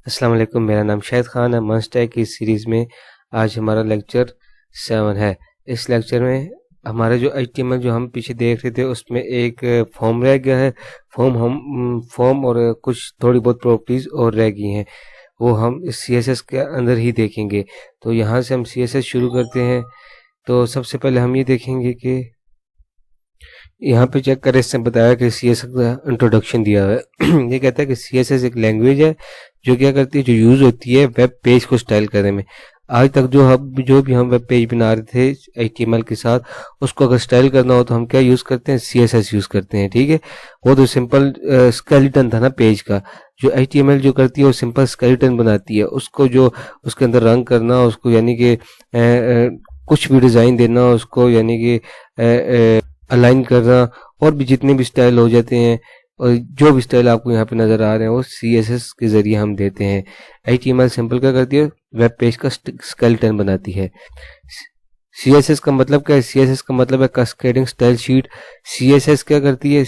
अस्सलाम वालेकुम, मेरा नाम शाहिद खान है। मस्ट है कि इस सीरीज़ में आज हमारा लेक्चर 7 है। इस लेक्चर में हमारा जो HTML जो हम पीछे देख रहे थे उसमें एक फॉर्म रह गया है। फॉर्म और कुछ थोड़ी बहुत प्रॉपर्टीज़ और रह गई हैं, वो हम इस CSS के अंदर ही देखेंगे। तो यहाँ से हम CSS शुरू करते हैं। तो सबसे पहले हम ये देखेंगे कि यहाँ पे चेक करें, इससे बताया कि CSS का इंट्रोडक्शन दिया हुआ है। ये कहता है कि CSS एक लैंग्वेज है जो क्या करती है, जो यूज़ होती है वेब पेज को स्टाइल करने में। आज तक जो भी हम वेब पेज बना रहे थे HTML के साथ, उसको अगर स्टाइल करना हो तो हम क्या यूज़ करते हैं, CSS यूज़ करते हैं। ठीक है, वो तो सिंपल स्केलेटन था ना पेज का। जो HTML जो करती है वो सिंपल स्केलेटन बनाती है, उसको जो उसके अंदर रंग करना, उसको यानी कि कुछ भी डिज़ाइन देना, उसको यानी कि अलाइन करना, और भी जितने भी स्टाइल हो जाते हैं, और जो भी स्टाइल आपको यहाँ पे नज़र आ रहे हैं वो CSS के ज़रिए हम देते हैं। HTML सिंपल क्या करती है, वेब पेज का स्केलेटन बनाती है। CSS का मतलब क्या है? CSS का मतलब है कैस्केडिंग स्टाइल शीट। CSS क्या करती है?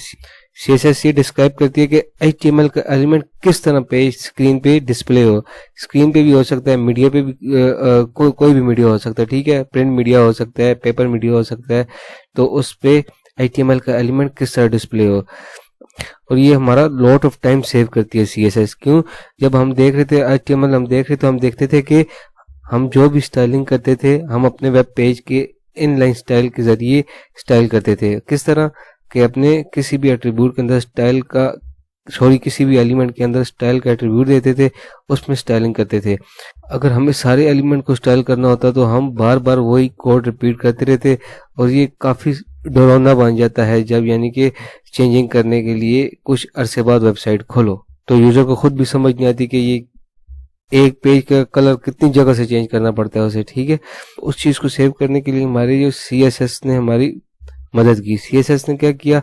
CSS ये डिस्क्राइब करती है कि HTML का एलिमेंट किस तरह पेज स्क्रीन पे डिस्प्ले हो। स्क्रीन पे भी हो सकता है, मीडिया पे भी कोई भी मीडिया हो सकता है। ठीक है, प्रिंट मीडिया हो सकता है, पेपर मीडिया हो सकता है। तो उस पे HTML का एलिमेंट किस तरह डिस्प्ले हो, और ये हमारा लॉट ऑफ टाइम सेव करती है CSS। क्यों? जब हम देख रहे थे HTML हम देख रहे, तो हम देखते थे कि हम जो भी स्टाइलिंग करते थे, हम अपने वेब पेज के इनलाइन स्टाइल के ज़रिए स्टाइल करते थे। किस तरह कि अपने किसी भी एट्रीब्यूट के अंदर किसी भी एलिमेंट के अंदर स्टाइल का एट्रीब्यूट देते थे, उसमें स्टाइलिंग करते थे। अगर हमें सारे एलिमेंट को स्टाइल करना होता तो हम बार बार वही कोड रिपीट करते रहते, और ये काफ़ी डरावना बन जाता है जब यानी कि चेंजिंग करने के लिए कुछ अरसे बाद वेबसाइट खोलो तो यूज़र को खुद भी समझ नहीं आती कि ये एक पेज का कलर कितनी जगह से चेंज करना पड़ता है उसे। ठीक है, उस चीज़ को सेव करने के लिए हमारे जो CSS ने हमारी मदद की। CSS ने क्या किया,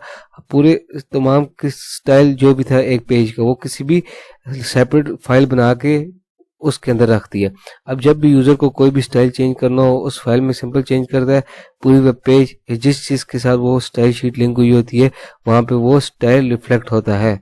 पूरे तमाम स्टाइल जो भी था एक पेज का, वो किसी भी सेपरेट फाइल बना के उसके अंदर रख दिया। अब जब भी यूज़र को कोई भी स्टाइल चेंज करना हो, उस फाइल में सिंपल चेंज करता है, पूरी वेब पेज जिस चीज़ के साथ वो स्टाइल शीट लिंक हुई होती है वहाँ पे वो स्टाइल रिफ्लेक्ट होता है।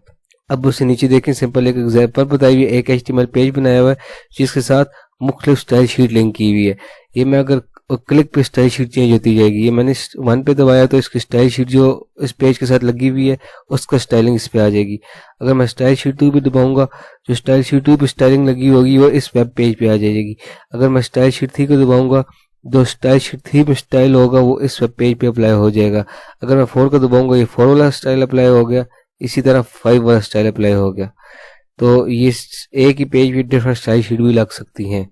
अब उससे नीचे देखें, सिंपल एक एग्जाम्पल बताई हुई है, एक HTML पेज बनाया हुआ है जिसके साथ मुख्तलिफ स्टाइल शीट लिंक की हुई है। ये मैं अगर क्लिक पे स्टाइल शीट चेंज होती जाएगी। ये मैंने 1 पे दबाया तो इसकी स्टाइल शीट जो इस पेज के साथ लगी हुई है उसका स्टाइलिंग इस पे आ जाएगी। अगर मैं स्टाइल शीट 2 पे दबाऊंगा, जो स्टाइल शीट 2 पे स्टाइलिंग लगी होगी वो इस वेब पेज पे आ जाएगी। अगर मैं स्टाइल शीट 3 को दबाऊंगा, जो स्टाइल शीट 3 में स्टाइल होगा वो इस वेब पेज पे अप्लाई हो जाएगा। अगर मैं 4 को दबाऊंगा, ये 4 वाला स्टाइल अप्लाई हो गया, इसी तरह 5 वाला स्टाइल अप्लाई हो गया। तो ये एक ही पेज पे डिफरेंट स्टाइल शीट भी लग सकती हैं।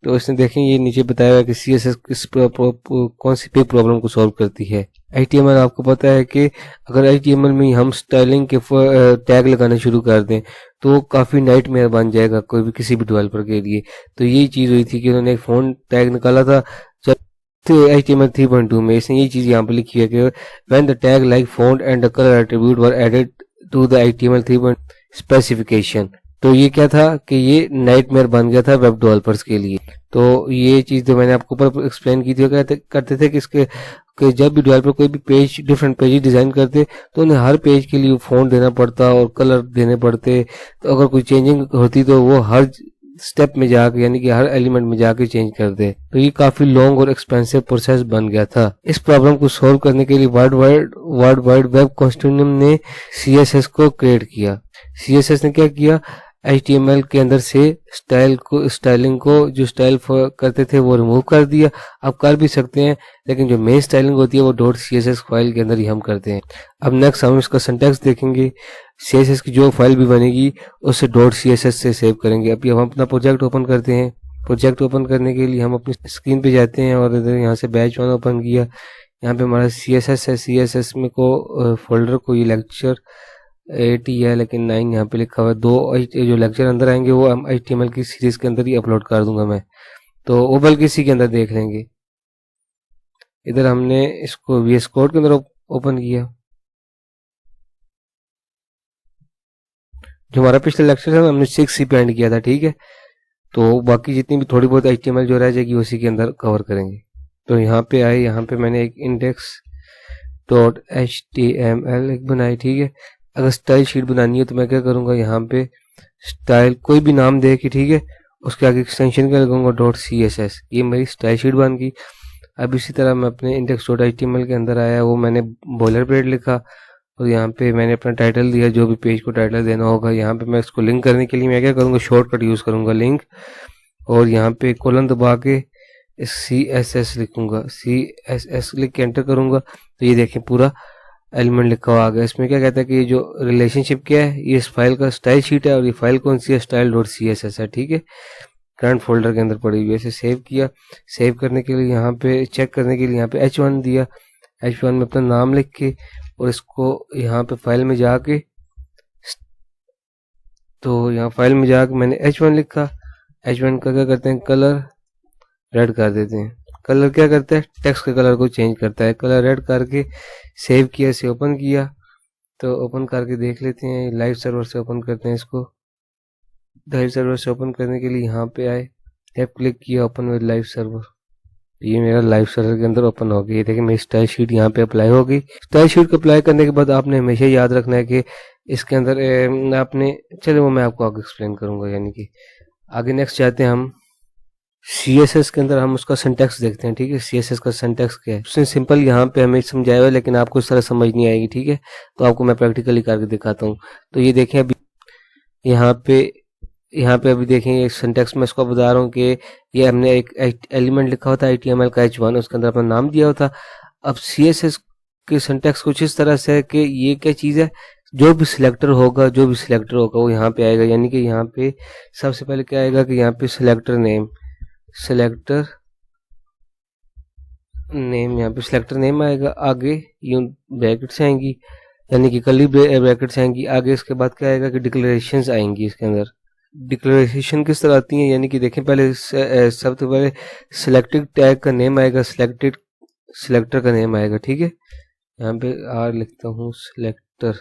तो इसने देखें, ये नीचे बताया हुआ है कि CSS कौन सी बिग प्रॉब्लम को सॉल्व करती है। HTML आपको पता है कि अगर HTML में हम स्टाइलिंग के टैग लगाने शुरू कर दें तो वो काफ़ी नाइटमेयर बन जाएगा कोई भी किसी भी डेवलपर के लिए। तो यही चीज़ हुई थी कि उन्होंने एक फ़ॉन्ट टैग निकाला था जब HTML 3.2 में। इसने यही चीज़ यहाँ पर लिखी है कि when the tag like font and the color attribute were added to the HTML 3 specification, तो ये क्या था कि ये नाइटमेयर बन गया था वेब डेवलपर्स के लिए। तो ये चीज़ जो मैंने आपको ऊपर एक्सप्लेन की थी, करते थे कि जब भी डेवलपर कोई भी पेज डिफरेंट पेज डिज़ाइन करते तो उन्हें हर पेज के लिए फ़ॉन्ट देना पड़ता और कलर देने पड़ते। तो अगर कोई चेंजिंग होती तो वो हर स्टेप में जाके यानी कि हर एलिमेंट में जाके चेंज कर दे। तो ये काफ़ी लॉन्ग और एक्सपेंसिव प्रोसेस बन गया था। इस प्रॉब्लम को सॉल्व करने के लिए वर्ल्ड वाइड वेब कंसोर्टियम ने CSS को क्रिएट किया। CSS ने क्या किया, HTML के अंदर से स्टाइलिंग को जो स्टाइल करते थे वो रिमूव कर दिया। आप कर भी सकते हैं, लेकिन जो मेन स्टाइलिंग होती है वो .css फाइल के अंदर ही हम करते हैं। अब नेक्स्ट हम इसका सिंटैक्स देखेंगे। CSS की जो फाइल भी बनेगी उसे .css से सेव करेंगे। अभी हम अपना प्रोजेक्ट ओपन करते हैं। प्रोजेक्ट ओपन करने के लिए हम अपनी स्क्रीन पे जाते हैं और इधर यहाँ से बैच 1 ओपन किया। यहाँ पे हमारा CSS है। CSS में फोल्डर को ये लेक्चर 80 है, लेकिन 9 यहाँ पे लिखा हुआ है। 2 जो लेक्चर अंदर आएंगे वो हम HTML की सीरीज के अंदर ही अपलोड कर दूंगा मैं, तो वो बल्कि इसी के अंदर देख लेंगे। इधर हमने इसको VS कोड के अंदर ओपन किया। जो हमारा पिछला लेक्चर था हमने 6C पे एंड किया था। ठीक है, तो बाकी जितनी भी थोड़ी बहुत HTML जो रह जाएगी उसी के अंदर कवर करेंगे। तो यहाँ पे आए, यहाँ पे मैंने एक index.html एक बनाई। ठीक है, अगर स्टाइल शीट बनानी है तो मैं क्या करूँगा, यहाँ पे स्टाइल कोई भी नाम दे के, ठीक है, उसके आगे एक्सटेंशन क्या लगाऊंगा, डॉट सी एस एस, ये मेरी स्टाइल शीट बन गई। अब इसी तरह मैं अपने index dot H T M L के अंदर आया, वो मैंने बॉयलर प्लेट लिखा और यहाँ पे मैंने अपना टाइटल दिया, जो भी पेज को टाइटल देना होगा। यहाँ पे मैं इसको लिंक करने के लिए मैं क्या करूँगा, शॉर्टकट यूज़ करूँगा लिंक, और यहाँ पे कोलन दबा के सी एस एस लिखूंगा, सी एस एस लिख के एंटर करूँगा तो ये देखें पूरा एलिमेंट लिखा हुआ आ गया। इसमें क्या कहता है कि ये जो रिलेशनशिप क्या है, ये इस फाइल का स्टाइल शीट है और ये फाइल कौन सी है, style dot C S S है, ठीक है, करंट फोल्डर के अंदर पड़ी हुई है। इसे सेव किया, सेव करने के लिए यहाँ पे चेक करने के लिए यहाँ पे H1 दिया, H1 में अपना नाम लिख के और इसको यहाँ पे फाइल में जाके, तो यहाँ फाइल में जाके मैंने H1 लिखा। H1 का क्या करते हैं, कलर रेड कर देते हैं। कलर क्या करता है, टेक्स्ट के कलर को चेंज करता है। कलर रेड करके सेव किया, इसे ओपन किया, तो ओपन करके देख लेते हैं। लाइव सर्वर से ओपन करते हैं इसको। लाइव सर्वर से ओपन करने के लिए यहाँ पे आए, टैप क्लिक किया, ओपन विद लाइव सर्वर। ये मेरा लाइव सर्वर के अंदर ओपन हो गई। ये देखिए मेरी स्टाइल शीट यहाँ पे अप्लाई हो गई। स्टाइल शीट को अप्लाई करने के बाद आपने हमेशा याद रखना है कि इसके अंदर आपने, चलो वो मैं आपको आगे एक्सप्लेन करूंगा। यानी कि आगे नेक्स्ट जाते हैं हम CSS के अंदर, हम उसका सिंटैक्स देखते हैं, ठीक है। CSS का सिंटैक्स क्या है, उसने सिंपल यहाँ पे हमें समझाया हुआ है, लेकिन आपको इस तरह समझ नहीं आएगी, ठीक है। तो आपको मैं प्रैक्टिकली करके दिखाता हूँ। तो ये देखें अभी यहाँ पे अभी देखें ये सिंटैक्स में इसको बता रहा हूँ कि ये हमने एक एलिमेंट लिखा होता है HTML का H1, उसके अंदर अपना नाम दिया होता। अब CSS के सिंटैक्स कुछ इस तरह से है कि ये क्या चीज़ है, जो भी सिलेक्टर होगा वो यहाँ पे आएगा। यानी कि यहाँ पे सबसे पहले क्या आएगा कि यहाँ पे सिलेक्टर नेम यहाँ पे सिलेक्टर नेम आएगा, आगे यूं ब्रैकेट्स आएंगी, यानी कि कर्ली ब्रैकेट्स आएंगी आगे। इसके बाद क्या आएगा कि डिक्लेरेशंस आएंगी इसके अंदर। डिक्लेरेशन किस तरह आती हैं, यानी कि देखें पहले सबसे पहले सिलेक्टेड टैग का नेम आएगा, सिलेक्टेड सिलेक्टर का नेम आएगा, ठीक है। यहाँ पे आर लिखता हूँ, सिलेक्टर,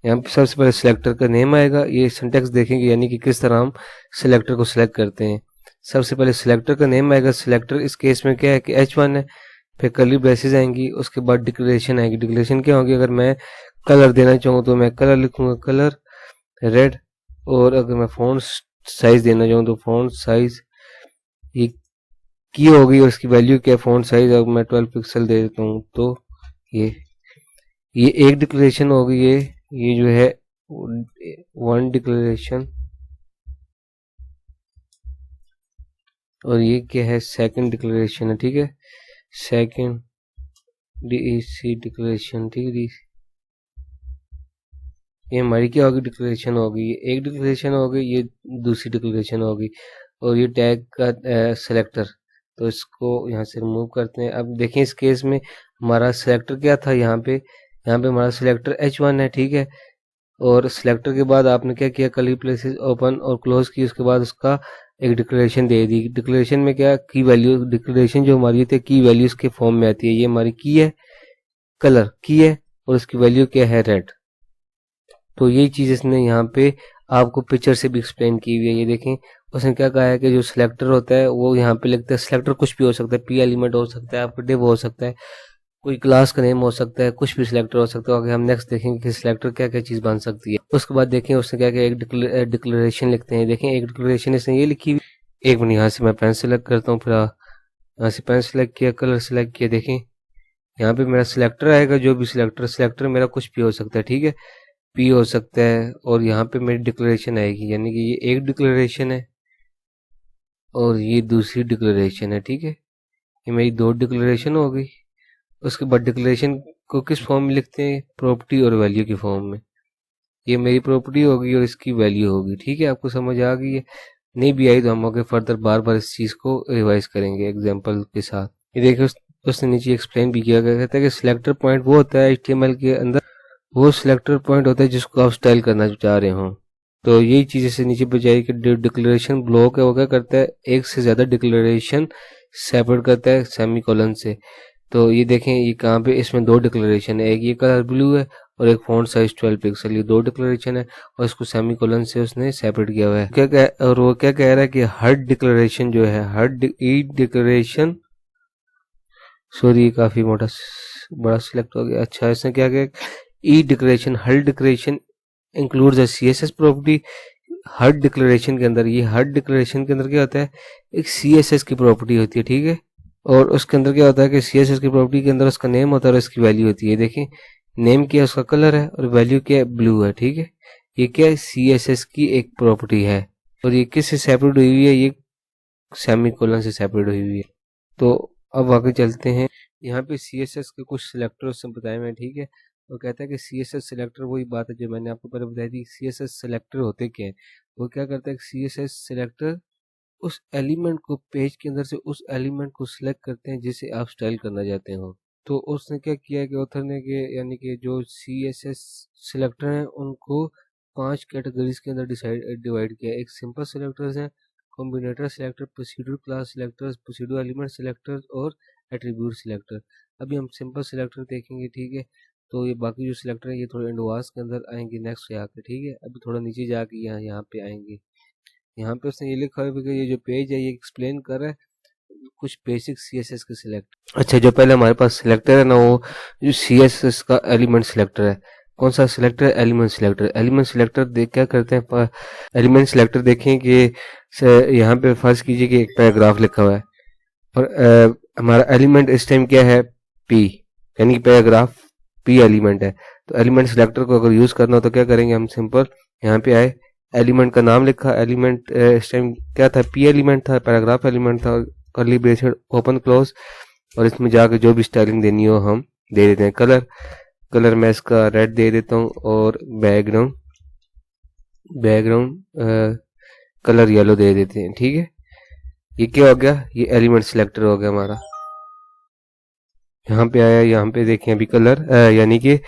यहाँ पे सबसे पहले सिलेक्टर का नेम आएगा। ये सिंटैक्स देखेंगे यानी कि किस तरह हम सिलेक्टर को सिलेक्ट करते हैं। सबसे पहले सिलेक्टर का नेम आएगा, सिलेक्टर इस केस में क्या है कि H1 है, फिर कर्ली ब्रेसेस आएंगी, उसके बाद डिक्लेरेशन आएगी। डिक्लेरेशन क्या होगी, अगर मैं कलर देना चाहूँ तो मैं कलर लिखूंगा, कलर रेड, और अगर मैं फॉन्ट साइज देना चाहूँ तो फॉन्ट साइज ये की होगी, और इसकी वैल्यू क्या है, फॉन्ट साइज अगर मैं 12 पिक्सल दे देता हूँ तो ये एक डिक्लेरेशन होगी। ये जो है वन डिक्लेरेशन, और ये क्या है, सेकंड डिक्लेरेशन है, ठीक है, सेकंड DEC डिक्लेरेशन, ठीक है। ये हमारी क्या होगी, डिक्लेरेशन होगी। ये एक डिक्लेरेशन होगी, ये दूसरी डिक्लेरेशन होगी। और ये टैग का सिलेक्टर, तो इसको यहाँ से रिमूव करते हैं। अब देखें इस केस में हमारा सिलेक्टर क्या था, यहाँ पे हमारा सिलेक्टर H1 है, ठीक है। और सिलेक्टर के बाद आपने क्या किया, कर्ली ब्रेसेस ओपन और क्लोज की, उसके बाद उसका एक डिक्लेरेशन दे दी। डिक्लेरेशन में क्या, की वैल्यू, डिक्लेरेशन जो हमारी होती है की वैल्यू इसके फॉर्म में आती है। ये हमारी की है, कलर की है, और उसकी वैल्यू क्या है, रेड। तो यही चीज इसने यहाँ पे आपको पिक्चर से भी एक्सप्लेन की हुई है। ये देखें उसने क्या कहा है कि जो सिलेक्टर होता है वो यहाँ पे लिखता है, सिलेक्टर कुछ भी हो सकता है, P एलिमेंट हो सकता है, आपका डिव हो सकता है, कोई क्लास का नेम हो सकता है, कुछ भी सिलेक्टर हो सकता है। आगे हम नेक्स्ट देखेंगे कि सिलेक्टर क्या क्या चीज बन सकती है। उसके बाद देखें उसने क्या क्या एक डिक्लेरेशन लिखते हैं। देखें एक डिक्लेरेशन इसने ये लिखी हुई, एक मिनट यहाँ से मैं पेन सेलेक्ट करता हूँ, फिर यहाँ से पेन सेलेक्ट किया, कलर सेलेक्ट किया। देखें यहाँ पे मेरा सिलेक्टर आएगा, जो भी सिलेक्टर मेरा कुछ भी हो सकता है, ठीक है, P हो सकता है। और यहाँ पे मेरी डिक्लेरेशन आएगी, यानी कि ये एक डिक्लेरेशन है और ये दूसरी डिक्लेरेशन है, ठीक है। ये मेरी दो डिक्लेरेशन हो गई। उसके बाद डिक्लेरेशन को किस फॉर्म में लिखते हैं, प्रॉपर्टी और वैल्यू की फॉर्म में। ये मेरी प्रॉपर्टी होगी और इसकी वैल्यू होगी, ठीक है। आपको समझ आ गई है, नहीं भी आई तो हम आगे फर्दर बार बार इस चीज को रिवाइज करेंगे एग्जाम्पल के साथ। ये देखिए उसने नीचे एक्सप्लेन भी किया गया, कहता है कि सिलेक्टर पॉइंट वो होता है HTML के अंदर, वो सिलेक्टर पॉइंट होता है जिसको आप स्टाइल करना चाह रहे हो। तो यही चीज से नीचे बजाय कि डिक्लेरेशन ब्लॉक है वो क्या करता है, एक से ज्यादा डिक्लेरेशन सेपरेट करता है सेमीकोलन से। तो ये देखें ये कहाँ पे, इसमें दो डिक्लेरेशन है, एक ये कलर ब्लू है और एक फॉन्ट साइज 12 पिक्सल, ये दो डिक्लेरेशन है और इसको सेमीकोलन से उसने सेपरेट किया हुआ है। और वो क्या कह रहा है कि हर डिक्लेरेशन जो है, ई डिक्लेरेशन, सॉरी काफी बड़ा सिलेक्ट हो गया। अच्छा इसने क्या किया, ई डिक्लेरेशन, हर declaration includes a CSS property. हर डिक्लेरेशन के अंदर, ये हर डिक्लेरेशन के अंदर क्या होता है, एक सीएसएस की प्रॉपर्टी होती है, ठीक है। और उसके अंदर क्या होता है कि सीएसएस की प्रॉपर्टी के अंदर उसका नेम होता है और उसकी वैल्यू होती है। देखिए नेम क्या है, उसका कलर है, और वैल्यू क्या है, ब्लू है, ठीक है। ये क्या है, सीएसएस की एक प्रॉपर्टी है। और ये किससे सेपरेट हुई हुई है, ये सेमीकोलन से सेपरेट हुई हुई है। तो अब आगे चलते हैं। यहाँ पे सीएसएस के कुछ सिलेक्टर्स बताए हुए हैं, ठीक है। वो कहता है कि सीएसएस सिलेक्टर, वही बात है जो मैंने आपको पहले बताई थी। सीएसएस सिलेक्टर होते क्या है, वो क्या करता है, सीएसएस सिलेक्टर उस एलिमेंट को, पेज के अंदर से उस एलिमेंट को सिलेक्ट करते हैं जिसे आप स्टाइल करना चाहते हो। तो उसने क्या किया है कि ऑथर ने कि यानी कि जो सीएसएस सिलेक्टर हैं उनको 5 कैटेगरीज के अंदर डिवाइड किया है। एक सिंपल सिलेक्टर्स हैं, combinator selector, procedure class selectors, procedure element selectors और एट्रीब्यूट सिलेक्टर। अभी हम सिंपल सिलेक्टर देखेंगे, ठीक है। तो ये बाकी जो सिलेक्टर है ये थोड़े एडवांस के अंदर आएंगे नेक्स्ट जाके, ठीक है। अभी थोड़ा नीचे जाके यहाँ पे आएंगे। यहाँ पे उसने ये लिखा है कि ये जो पेज है ये एक्सप्लेन कर रहा है कुछ बेसिक सीएसएस के सिलेक्ट। अच्छा, जो पहले हमारे पास सिलेक्टर है ना, वो जो सीएसएस का एलिमेंट सिलेक्टर है। कौन सा सिलेक्टर है, एलिमेंट सिलेक्टर। एलिमेंट सिलेक्टर देख क्या करते हैं, एलिमेंट सिलेक्टर देखें कि यहाँ पे फर्ज कीजिए कि एक पैराग्राफ लिखा हुआ है और हमारा एलिमेंट इस टाइम क्या है, पी, यानी कि पैराग्राफ पी एलिमेंट है। तो एलिमेंट सिलेक्टर को अगर यूज करना हो तो क्या करेंगे हम, सिंपल यहाँ पे आए, एलिमेंट का नाम लिखा, एलिमेंट इस टाइम क्या था, पी एलिमेंट था, पैराग्राफ एलिमेंट था, कर्ली ब्रेसेट ओपन क्लोज, और इसमें जाकर जो भी स्टाइलिंग देनी हो हम दे देते हैं। कलर, कलर मैं इसका रेड दे देता हूँ, और बैकग्राउंड, बैकग्राउंड कलर येलो दे देते हैं, ठीक है। ये क्या हो गया, ये एलिमेंट सिलेक्टर हो गया हमारा। यहाँ पे आया, यहाँ पे देखें अभी कलर यानी कि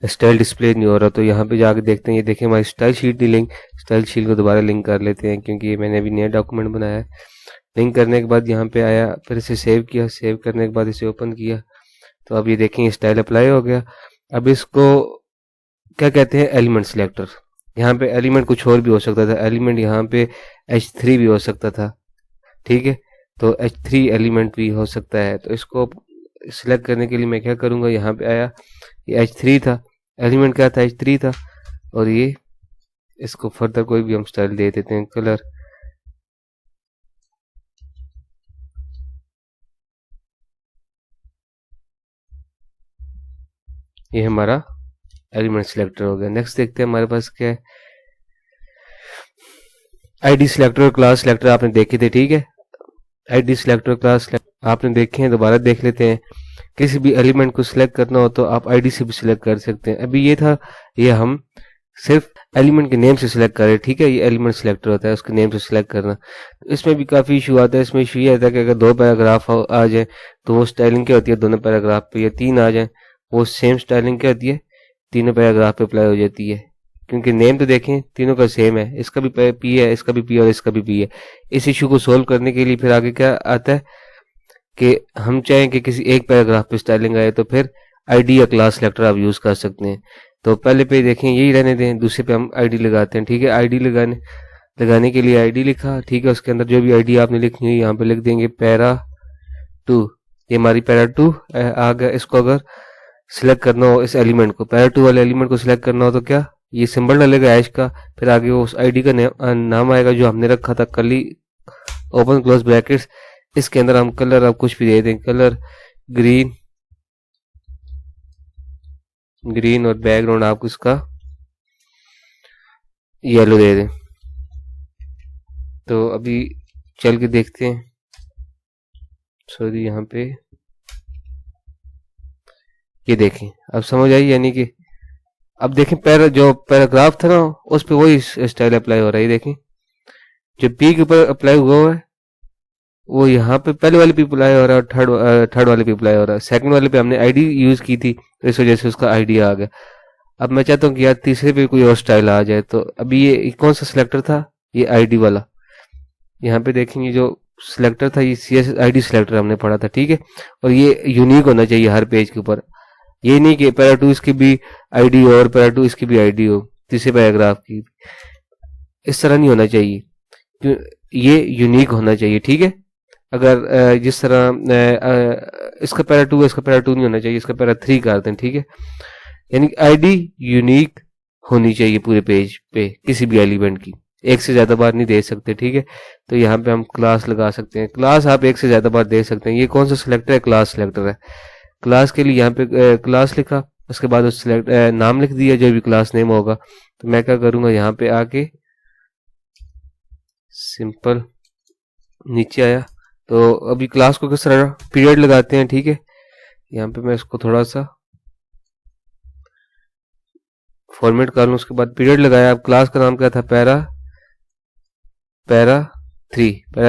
स्टाइल डिस्प्ले नहीं हो रहा, तो यहाँ पे जाके देखते हैं। ये देखें हमारी स्टाइल शीट नहीं लिंक, स्टाइल शीट को दोबारा लिंक कर लेते हैं क्योंकि मैंने अभी नया डॉक्यूमेंट बनाया है। लिंक करने के बाद यहाँ पे आया, फिर इसे सेव किया, सेव करने के बाद इसे ओपन किया, तो अब ये देखें स्टाइल अप्लाई हो गया। अब इसको क्या कहते हैं, एलिमेंट सिलेक्टर। यहाँ पे एलिमेंट कुछ और भी हो सकता था, एलिमेंट यहाँ पे H3 भी हो सकता था, ठीक है। तो H3 एलिमेंट भी हो सकता है। तो इसको सिलेक्ट करने के लिए मैं क्या करूँगा, यहाँ पे आया, ये H3 था, एलिमेंट क्या था, H3 था, और ये इसको फर्दर कोई भी हम स्टाइल दे देते हैं, कलर, ये हमारा एलिमेंट सिलेक्टर हो गया। नेक्स्ट देखते हैं हमारे पास क्या है, आईडी सिलेक्टर और क्लास सिलेक्टर आपने देखे थे, ठीक है। आईडी सिलेक्टर, क्लास आपने देखे हैं, दोबारा देख लेते हैं। किसी भी एलिमेंट को सिलेक्ट करना हो तो आप आईडी से भी सिलेक्ट कर सकते हैं। अभी ये था, ये हम सिर्फ एलिमेंट के नेम से सिलेक्ट करें, ठीक है। ये एलिमेंट सिलेक्टर होता है, उसके नेम से सिलेक्ट करना। तो इसमें भी काफ़ी इशू आता है। इसमें इशू ये आता है कि अगर 2 पैराग्राफ आ जाए तो वो स्टाइलिंग क्या होती है दोनों पैराग्राफ पे, या 3 आ जाए वो सेम स्टाइलिंग क्या होती है, तीनों पैराग्राफ पे अप्लाई हो जाती है, क्योंकि नेम तो देखें तीनों का सेम है, इसका भी पी है, इसका भी पी है और इसका भी पी है। इस इशू को सोल्व करने के लिए फिर आगे क्या आता है कि हम चाहें कि किसी एक पैराग्राफ पे स्टाइलिंग आए तो फिर आईडी या क्लास सिलेक्टर आप यूज कर सकते हैं। तो पहले पे देखें यही रहने दें, दूसरे पे हम आईडी लगाते हैं, ठीक है। आईडी लगाने के लिए आईडी लिखा, ठीक है। उसके अंदर जो भी आईडी आपने लिखनी है यहाँ पे लिख देंगे पैरा 2, ये हमारी पैरा 2 आ गया। इसको अगर सिलेक्ट करना हो, इस एलिमेंट को, पैरा 2 वाले एलिमेंट को सिलेक्ट करना हो तो क्या, ये सिंबल डालेगा ऐश का, फिर आगे वो उस आईडी का नाम आएगा जो हमने रखा था, कर्ली ओपन क्लोज ब्रैकेट्स। इसके अंदर हम कलर अब कुछ भी दे दें, कलर ग्रीन, ग्रीन, और बैकग्राउंड आप इसका येलो दे दें। तो अभी चल के देखते हैं, सॉरी यहाँ पे ये देखें, अब समझ आई, यानी कि अब देखें जो पैराग्राफ था ना उस पे वही स्टाइल अप्लाई हो रहा है। देखें जो पी के ऊपर अप्लाई हुआ है वो यहाँ पे पहले वाले पे अप्लाई हो रहा है, और थर्ड वाले पे अप्लाई हो रहा है। सेकंड वाले पे हमने आईडी यूज की थी तो इस वजह से उसका आईडी आ गया। अब मैं चाहता हूँ कि यार तीसरे पे कोई और स्टाइल आ जाए, तो अभी ये कौन सा सिलेक्टर था, ये आईडी वाला। यहाँ पे देखेंगे जो सिलेक्टर था ये CS आईडी सिलेक्टर हमने पढ़ा था, ठीक है। और ये यूनिक होना चाहिए हर पेज के ऊपर, ये नहीं कि पैरा 2 इसकी भी आईडी हो और पैरा 2 इसकी भी आईडी हो तीसरे पैराग्राफ की, इस तरह नहीं होना चाहिए, ये यूनिक होना चाहिए, ठीक है। अगर जिस तरह इसका पैरा 2 है, इसका पैरा 2 नहीं होना चाहिए, इसका पैरा 3 कर दें, ठीक है। यानी आईडी यूनिक होनी चाहिए पूरे पेज पे किसी भी एलिमेंट की, एक से ज्यादा बार नहीं दे सकते, ठीक है। तो यहाँ पे हम क्लास लगा सकते हैं, क्लास आप एक से ज्यादा बार दे सकते हैं। ये कौन सा सिलेक्टर है? क्लास सिलेक्टर है। क्लास के लिए यहाँ पे क्लास लिखा, उसके बाद उस नाम लिख दिया जो भी क्लास नेम होगा। तो मैं क्या करूंगा, यहाँ पे आके सिंपल नीचे आया, तो अभी क्लास को किस तरह पीरियड लगाते हैं, ठीक है। यहाँ पे मैं इसको थोड़ा सा फॉर्मेट कर लूँ, उसके बाद पीरियड लगाया। अब क्लास का नाम क्या था? पैरा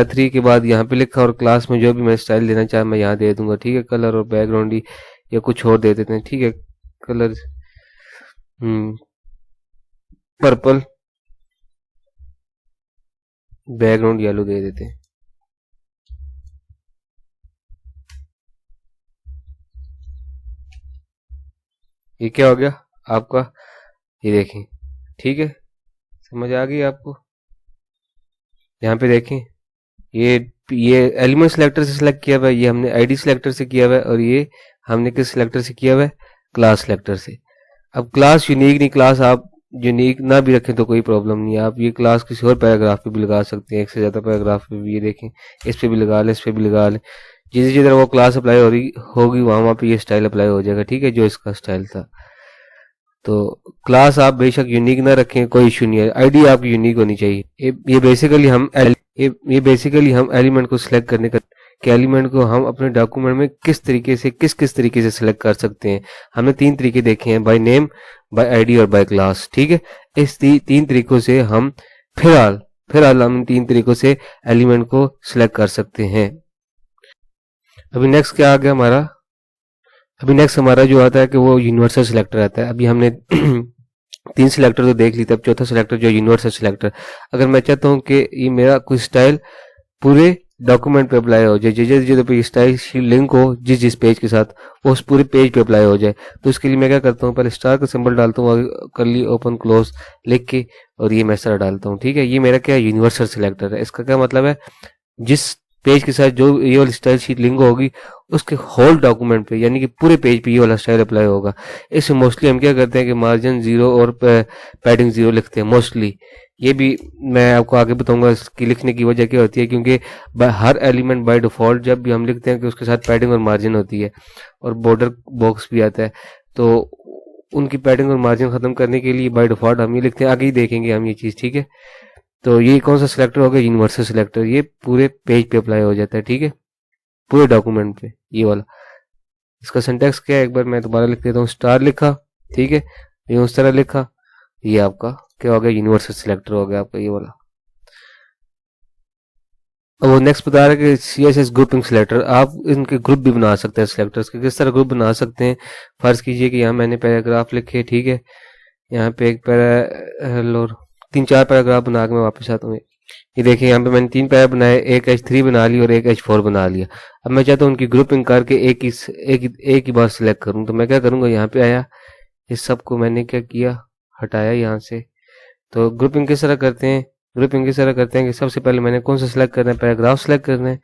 थ्री के बाद यहाँ पे लिखा, और क्लास में जो भी मैं स्टाइल देना चाहे मैं यहाँ दे दूंगा, ठीक है। कलर और बैकग्राउंड ही या कुछ और दे देते हैं, ठीक है। कलर पर्पल, बैकग्राउंड येलो दे देते हैं। ये क्या हो गया आपका? ये देखें, ठीक है, समझ आ गई आपको? यहाँ पे देखें, ये ये एलिमेंट सिलेक्टर से सिलेक्ट किया हुआ है, ये हमने आईडी सिलेक्टर से किया हुआ है, और ये हमने किस सिलेक्टर से किया हुआ है? क्लास सिलेक्टर से। अब क्लास यूनिक नहीं, क्लास आप यूनिक ना भी रखें तो कोई प्रॉब्लम नहीं है, आप ये क्लास किसी और पैराग्राफ पे भी लगा सकते हैं, एक से ज्यादा पैराग्राफ पे भी। ये देखें, इस पे भी लगा लें, इस पे भी लगा लें, जिस जिधर वो क्लास अप्लाई हो रही होगी वहां वहां पे ये स्टाइल अप्लाई हो जाएगा, ठीक है, जो इसका स्टाइल था। तो क्लास आप बेशक यूनिक ना रखें, कोई इशू नहीं है, आईडी आपकी यूनिक होनी चाहिए। ये बेसिकली हम एलिमेंट को सिलेक्ट करने का, कि एलिमेंट को हम अपने डॉक्यूमेंट में किस तरीके से किस तरीके से सिलेक्ट कर सकते हैं। हमने 3 तरीके देखे हैं, बाय नेम, बाय आईडी और बाय क्लास, ठीक है। इस 3 तरीकों से हम फिलहाल हम 3 तरीकों से एलिमेंट को सिलेक्ट कर सकते हैं। अभी नेक्स्ट क्या आ गया हमारा? अभी नेक्स्ट हमारा जो आता है कि वो यूनिवर्सल सिलेक्टर आता है। अभी हमने 3 सिलेक्टर तो देख ली थी, अब चौथा सिलेक्टर जो यूनिवर्सल सिलेक्टर। अगर मैं चाहता हूँ कि ये मेरा कोई स्टाइल पूरे डॉक्यूमेंट पे अप्लाई हो जाए, जिस पे स्टाइल लिंक हो जिस पेज के साथ, वो उस पूरे पेज पे अप्लाई हो जाए, तो उसके लिए मैं क्या करता हूँ, पहले स्टार का सिंबल डालता हूँ, कर ली ओपन क्लोज लिख के, और ये मैसेज डालता हूँ, ठीक है। ये मेरा क्या है? यूनिवर्सल सिलेक्टर है। इसका क्या मतलब है? जिस पेज के साथ जो ये वाली स्टाइल शीट लिंक होगी उसके होल डॉक्यूमेंट पे, यानी कि पूरे पेज पे ये वाला स्टाइल अप्लाई होगा। इसमें मोस्टली हम क्या करते हैं कि मार्जिन 0 और पैडिंग 0 लिखते हैं मोस्टली। ये भी मैं आपको आगे बताऊंगा इसकी लिखने की वजह क्या होती है, क्योंकि हर एलिमेंट बाय डिफॉल्ट जब भी हम लिखते हैं कि उसके साथ पैडिंग और मार्जिन होती है, और बॉर्डर बॉक्स भी आता है, तो उनकी पैडिंग और मार्जिन खत्म करने के लिए बाय डिफॉल्ट हम ये लिखते हैं। आगे ही देखेंगे हम ये चीज, ठीक है। तो ये कौन सा सिलेक्टर होगा? Universal selector. ये पूरे पेज पे अप्लाई हो जाता है, ठीक है, पूरे डॉक्यूमेंट पे, ये वाला। इसका सिंटैक्स क्या है एक बार मैं दोबारा लिख देता हूँ। स्टार लिखा, ठीक है, ये उस तरह लिखा, ये आपका क्या हो गया? यूनिवर्सल सिलेक्टर हो गया आपका ये वाला। अब वो नेक्स्ट बता रहा है कि CSS ग्रुपिंग सिलेक्टर। आप इनके ग्रुप भी बना सकते हैं सिलेक्टर्स के। किस तरह ग्रुप बना सकते हैं? फर्ज कीजिए कि यहाँ मैंने पैराग्राफ लिखे, ठीक है, यहाँ पे एक पैरा 3-4 पैराग्राफ बना के मैं वापस आता हूँ। ये देखिए यहाँ पे मैंने 3 पैरा बनाए, एक H3 बना ली और एक H4 बना लिया। अब मैं चाहता हूँ उनकी ग्रुपिंग करके एक ही बार सिलेक्ट करूँ, तो मैं क्या करूँगा, यहाँ पे आया, इस सब को मैंने क्या किया, हटाया यहाँ से। तो ग्रुपिंग किस तरह करते हैं? ग्रुपिंग किस तरह करते हैं कि सबसे पहले मैंने कौन सा सिलेक्ट करना है? पैराग्राफ सिलेक्ट करना है।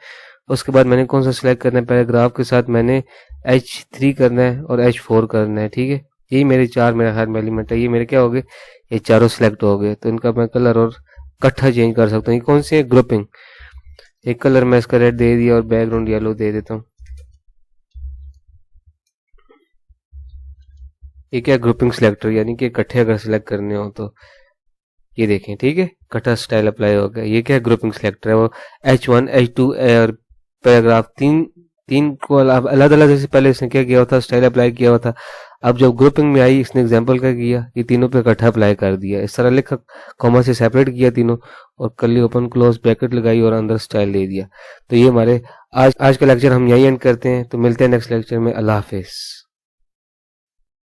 उसके बाद मैंने कौन सा सिलेक्ट करना है? पैराग्राफ के साथ मैंने H3 करना है और H4 करना है, ठीक है। यही मेरे 4 मेरा ख्याल में एलिमेंट है। ये मेरे क्या हो गए? ये चारों सिलेक्ट हो गए। तो इनका मैं कलर और इकट्ठा चेंज कर सकता हूँ। ये कौन सी है? ग्रुपिंग। एक कलर मैं इसका रेड दे दिया और बैकग्राउंड येलो दे देता हूँ। ये क्या? ग्रुपिंग सिलेक्टर, यानी कि इकट्ठे अगर सिलेक्ट करने हो तो ये देखें, ठीक है, इकट्ठा स्टाइल अप्लाई हो गया। ये क्या? ग्रुपिंग सिलेक्टर है। वो H1 H2 और पैराग्राफ तीन को अलग अलग, जैसे पहले इसने क्या किया हुआ था? स्टाइल अप्लाई किया हुआ था। अब जब ग्रुपिंग में आई इसने एग्जांपल क्या किया, ये तीनों पे इकट्ठा अप्लाई कर दिया। इस तरह लिखा, कॉमा से सेपरेट किया तीनों, और कर्ली ओपन क्लोज ब्रैकेट लगाई और अंदर स्टाइल दे दिया। तो ये हमारे आज का लेक्चर हम यही एंड करते हैं। तो मिलते हैं नेक्स्ट लेक्चर में। अल्लाह हाफिज।